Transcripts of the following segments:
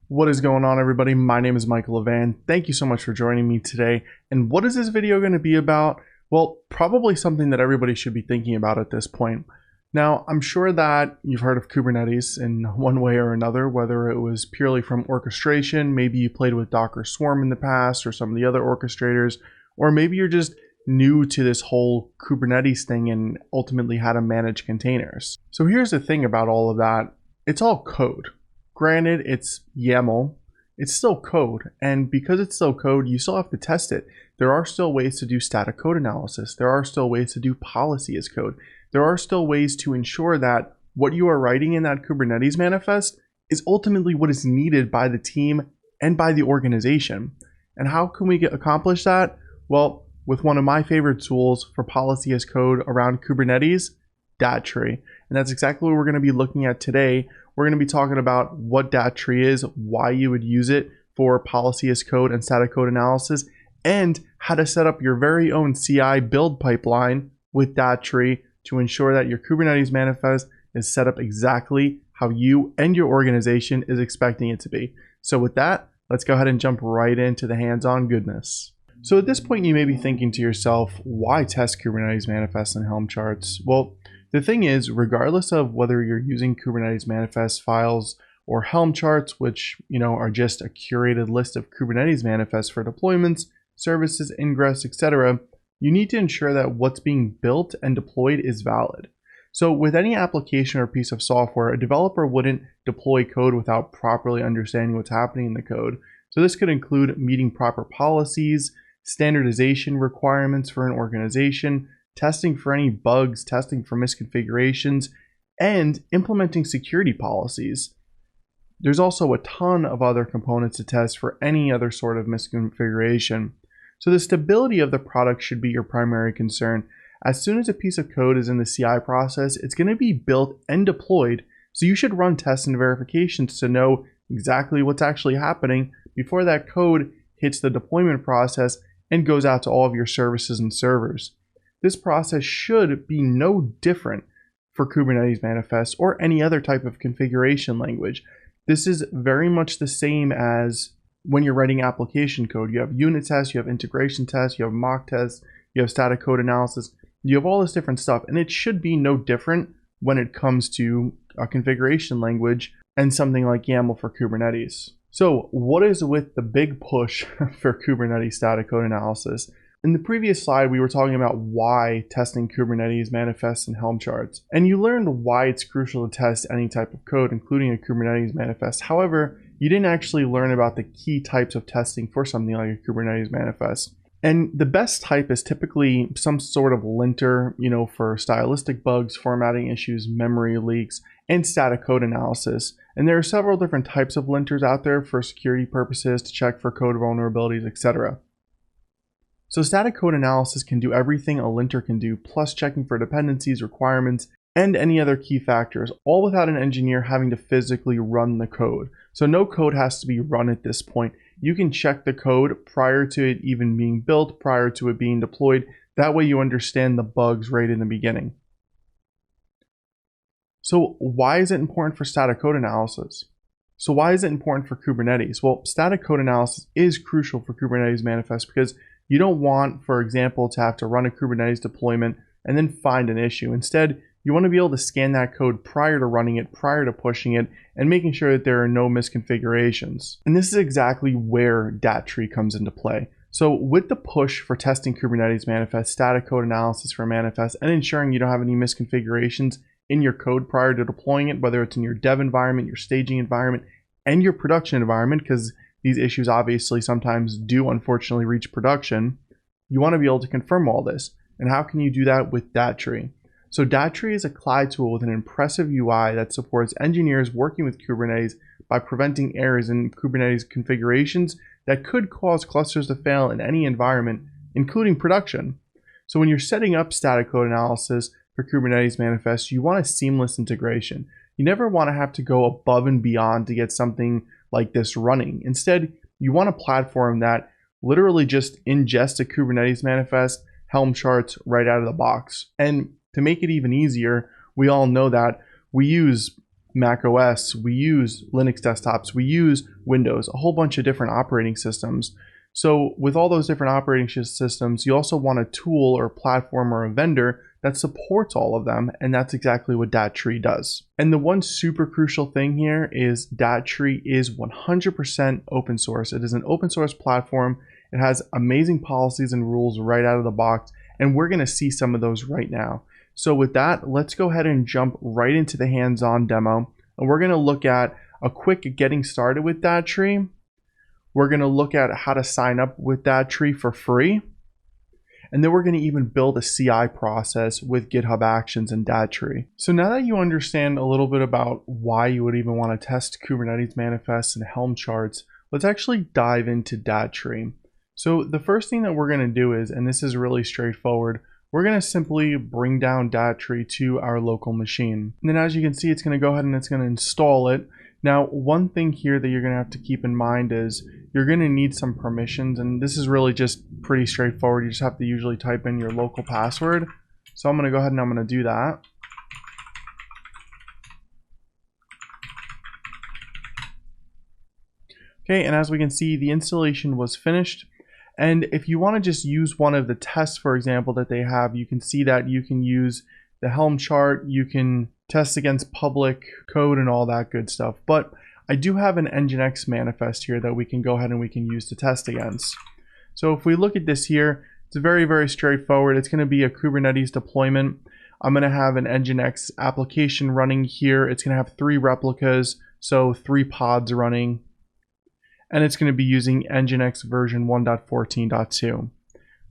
What is going on, everybody? My name is Michael Levan. Thank you so much for joining me today. And what is this video going to be about? Well, probably something that everybody should be thinking about at this point. Now, I'm sure that you've heard of Kubernetes in one way or another, whether it was purely from orchestration, maybe you played with Docker Swarm in the past or some of the other orchestrators, or maybe you're just new to this whole Kubernetes thing and ultimately how to manage containers. So here's the thing about all of that. It's all code. Granted, it's YAML, it's still code, and because it's still code, you still have to test it. There are still ways to do static code analysis. There are still ways to do policy as code. There are still ways to ensure that what you are writing in that Kubernetes manifest is ultimately what is needed by the team and by the organization. And how can we accomplish that? Well, with one of my favorite tools for policy as code around Kubernetes, Datree. And that's exactly what we're going to be looking at today. We're going to be talking about what Datree is, why you would use it for policy as code and static code analysis, and how to set up your very own CI build pipeline with Datree to ensure that your Kubernetes manifest is set up exactly how you and your organization is expecting it to be. So with that, let's go ahead and jump right into the hands-on goodness. So at this point, you may be thinking to yourself, why test Kubernetes manifests and Helm charts? Well, the thing is, regardless of whether you're using Kubernetes manifest files or Helm charts, which are just a curated list of Kubernetes manifests for deployments, services, ingress, etc., you need to ensure that what's being built and deployed is valid. So with any application or piece of software, a developer wouldn't deploy code without properly understanding what's happening in the code. So this could include meeting proper policies, standardization requirements for an organization, testing for any bugs, testing for misconfigurations, and implementing security policies. There's also a ton of other components to test for any other sort of misconfiguration. So the stability of the product should be your primary concern. As soon as a piece of code is in the CI process, it's going to be built and deployed, so you should run tests and verifications to know exactly what's actually happening before that code hits the deployment process and goes out to all of your services and servers. This process should be no different for Kubernetes manifests or any other type of configuration language. This is very much the same as when you're writing application code. You have unit tests, you have integration tests, you have mock tests, you have static code analysis, you have all this different stuff, and it should be no different when it comes to a configuration language and something like YAML for Kubernetes. So what is with the big push for Kubernetes static code analysis? In the previous slide, we were talking about why testing Kubernetes manifests and Helm charts, and you learned why it's crucial to test any type of code, including a Kubernetes manifest. However, you didn't actually learn about the key types of testing for something like a Kubernetes manifest. And the best type is typically some sort of linter, for stylistic bugs, formatting issues, memory leaks, and static code analysis. And there are several different types of linters out there for security purposes, to check for code vulnerabilities, etc. So static code analysis can do everything a linter can do, plus checking for dependencies, requirements, and any other key factors, all without an engineer having to physically run the code. So no code has to be run at this point. You can check the code prior to it even being built, prior to it being deployed. That way you understand the bugs right in the beginning. So why is it important for static code analysis? So why is it important for Kubernetes? Well, static code analysis is crucial for Kubernetes manifest because you don't want, for example, to have to run a Kubernetes deployment and then find an issue. Instead, you want to be able to scan that code prior to running it, prior to pushing it, and making sure that there are no misconfigurations. And this is exactly where Datree comes into play. So with the push for testing Kubernetes manifest, static code analysis for manifest, and ensuring you don't have any misconfigurations in your code prior to deploying it, whether it's in your dev environment, your staging environment, and your production environment, because these issues obviously sometimes do unfortunately reach production, you want to be able to confirm all this. And how can you do that with Datree? So Datree is a CLI tool with an impressive UI that supports engineers working with Kubernetes by preventing errors in Kubernetes configurations that could cause clusters to fail in any environment, including production. So when you're setting up static code analysis for Kubernetes manifest, you want a seamless integration. You never want to have to go above and beyond to get something like this running. Instead, you want a platform that literally just ingests a Kubernetes manifest, Helm charts right out of the box. And to make it even easier, we all know that we use Mac OS, we use Linux desktops, we use Windows, a whole bunch of different operating systems. So with all those different operating systems, you also want a tool or platform or a vendor that supports all of them, and that's exactly what Datree does. And the one super crucial thing here is Datree is 100% open source. It is an open source platform. It has amazing policies and rules right out of the box, and we're gonna see some of those right now. So with that, let's go ahead and jump right into the hands-on demo. And we're gonna look at a quick getting started with Datree. We're gonna look at how to sign up with Datree for free. And then we're gonna even build a CI process with GitHub Actions and Datree. So now that you understand a little bit about why you would even wanna test Kubernetes manifests and Helm charts, let's actually dive into Datree. So the first thing that we're gonna do is, and this is really straightforward, we're going to simply bring down Datree to our local machine. And then as you can see, it's going to go ahead and it's going to install it. Now, one thing here that you're going to have to keep in mind is you're going to need some permissions. And this is really just pretty straightforward. You just have to usually type in your local password. So I'm going to go ahead and I'm going to do that. Okay, and as we can see, the installation was finished. And if you want to just use one of the tests, for example, that they have, you can see that you can use the Helm chart, you can test against public code and all that good stuff. But I do have an Nginx manifest here that we can go ahead and we can use to test against. So if we look at this here, it's very, very straightforward. It's going to be a Kubernetes deployment. I'm going to have an Nginx application running here. It's going to have 3 replicas, so 3 pods running. And it's going to be using Nginx version 1.14.2.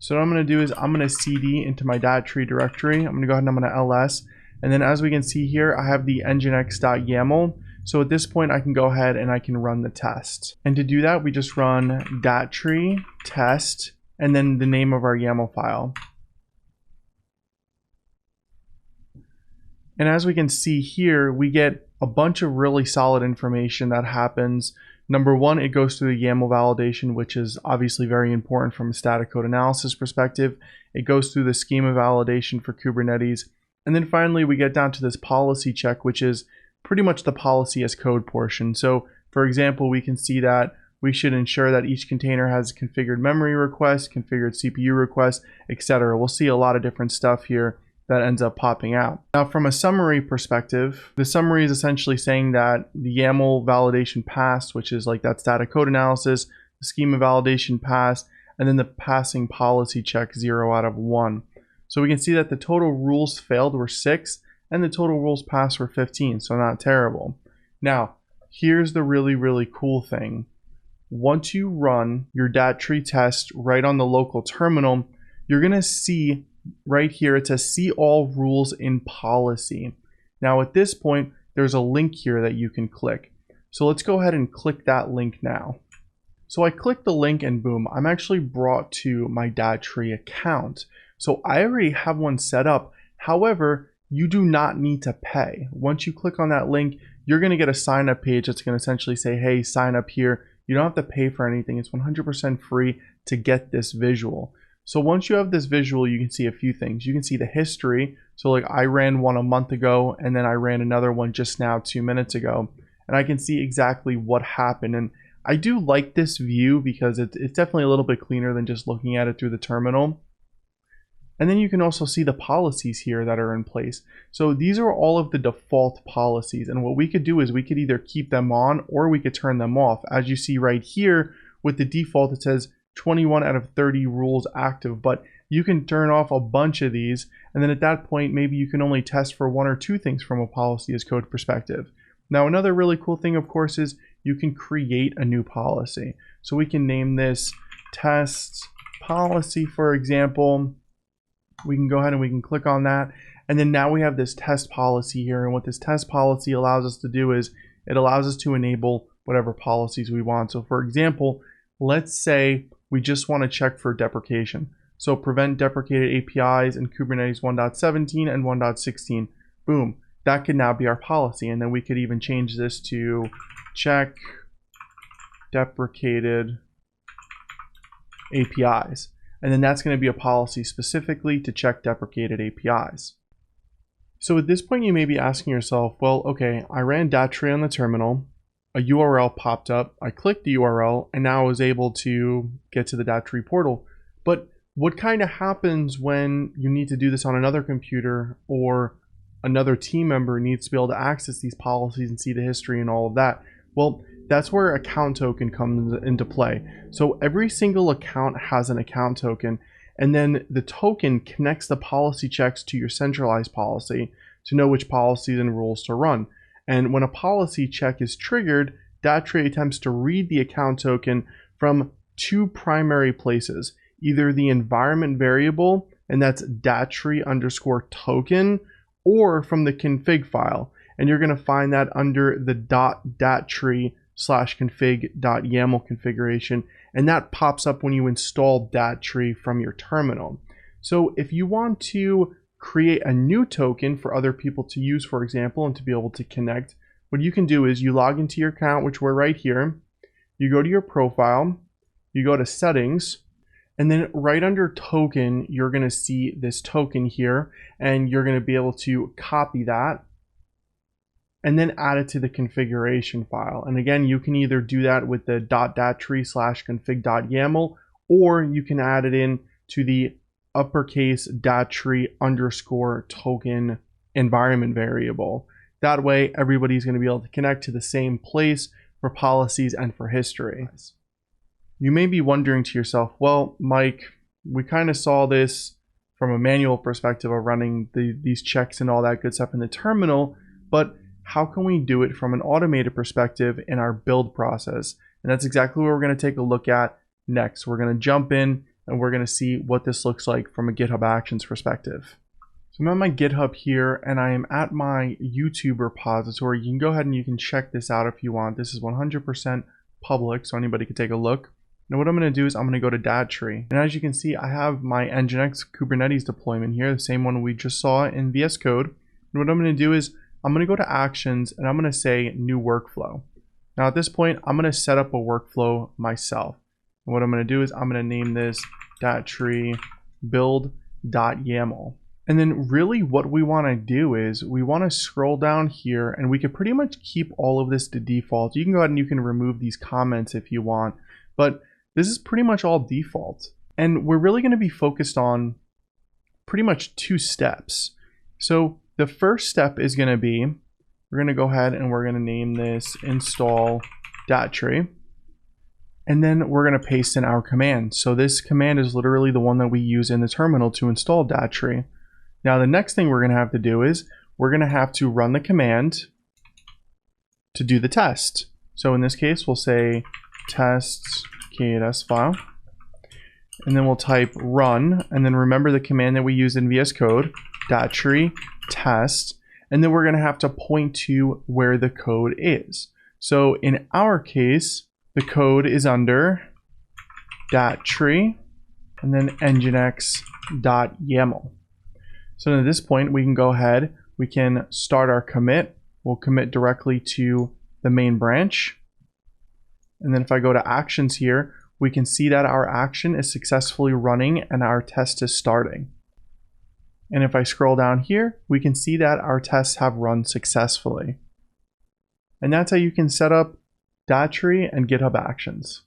So what I'm going to do is I'm going to cd into my Datree directory. I'm going to go ahead and I'm going to ls. And then as we can see here, I have the nginx.yaml. So at this point, I can go ahead and I can run the test. And to do that, we just run Datree test and then the name of our YAML file. And as we can see here, we get a bunch of really solid information that happens. Number one, it goes through the YAML validation, which is obviously very important from a static code analysis perspective. It goes through the schema validation for Kubernetes. And then finally, we get down to this policy check, which is pretty much the policy as code portion. So for example, we can see that we should ensure that each container has configured memory requests, configured CPU requests, etc. We'll see a lot of different stuff here that ends up popping out. Now from a summary perspective, the summary is essentially saying that the YAML validation passed, which is like that static code analysis, the schema validation passed, and then the passing policy check 0 out of 1. So we can see that the total rules failed were 6 and the total rules passed were 15, so not terrible. Now, here's the really, really cool thing. Once you run your Datree test right on the local terminal, you're gonna see right here, it says see all rules in policy. Now at this point, there's a link here that you can click. So let's go ahead and click that link now. So I click the link and boom, I'm actually brought to my Datree account. So I already have one set up. However, you do not need to pay. Once you click on that link, you're gonna get a sign up page that's gonna essentially say, hey, sign up here. You don't have to pay for anything. It's 100% free to get this visual. So once you have this visual, you can see a few things. You can see the history. So like I ran one a month ago and then I ran another one just now 2 minutes ago. And I can see exactly what happened. And I do like this view because it's definitely a little bit cleaner than just looking at it through the terminal. And then you can also see the policies here that are in place. So these are all of the default policies. And what we could do is we could either keep them on or we could turn them off. As you see right here with the default, it says 21 out of 30 rules active, but you can turn off a bunch of these. And then at that point, maybe you can only test for 1 or 2 things from a policy as code perspective. Now, another really cool thing, of course, is you can create a new policy. So we can name this test policy, for example. We can go ahead and we can click on that. And then now we have this test policy here. And what this test policy allows us to do is it allows us to enable whatever policies we want. So for example, let's say we just want to check for deprecation. So prevent deprecated APIs in Kubernetes 1.17 and 1.16. Boom, that could now be our policy. And then we could even change this to check deprecated APIs. And then that's going to be a policy specifically to check deprecated APIs. So at this point, you may be asking yourself, well, okay, I ran Datree on the terminal, a URL popped up, I clicked the URL, and now I was able to get to the Datree portal. But what kind of happens when you need to do this on another computer, or another team member needs to be able to access these policies and see the history and all of that? Well, that's where account token comes into play. So every single account has an account token, and then the token connects the policy checks to your centralized policy to know which policies and rules to run. And when a policy check is triggered, Datree attempts to read the account token from two primary places, either the environment variable, and that's Datree_token, or from the config file. And you're going to find that under the .datree/config.yaml configuration, and that pops up when you install Datree from your terminal. So if you want to create a new token for other people to use, for example, and to be able to connect, what you can do is you log into your account, which we're right here. You go to your profile, you go to settings, and then right under token, you're going to see this token here, and you're going to be able to copy that and then add it to the configuration file. And again, you can either do that with the .datree/config.yaml, or you can add it in to the uppercase Datree_token environment variable. That way, everybody's going to be able to connect to the same place for policies and for history. You may be wondering to yourself, well, Mike, we kind of saw this from a manual perspective of running these checks and all that good stuff in the terminal, but how can we do it from an automated perspective in our build process? And that's exactly what we're going to take a look at next. We're going to jump in and we're going to see what this looks like from a GitHub Actions perspective. So I'm at my GitHub here, and I am at my YouTube repository. You can go ahead and you can check this out if you want. This is 100% public, so anybody can take a look. Now what I'm going to do is I'm going to go to Datree. And as you can see, I have my Nginx Kubernetes deployment here, the same one we just saw in VS Code. And what I'm going to do is I'm going to go to Actions, and I'm going to say New Workflow. Now at this point, I'm going to set up a workflow myself. And what I'm going to do is I'm going to name this Datree build.yaml. And then really what we want to do is we want to scroll down here, and we can pretty much keep all of this to default. You can go ahead and you can remove these comments if you want, but this is pretty much all default. And we're really going to be focused on pretty much two steps. So the first step is going to be, we're going to go ahead and we're going to name this install Datree. And then we're going to paste in our command. So this command is literally the one that we use in the terminal to install Datree. Now the next thing we're going to have to do is we're going to have to run the command to do the test. So in this case, we'll say tests KS file, and then we'll type run, and then remember the command that we use in VS Code, Datree test, and then we're going to have to point to where the code is. So in our case, the code is under Datree and then nginx.yaml. So at this point, we can go ahead, we can start our commit. We'll commit directly to the main branch. And then if I go to actions here, we can see that our action is successfully running and our test is starting. And if I scroll down here, we can see that our tests have run successfully. And that's how you can set up Datree and GitHub Actions.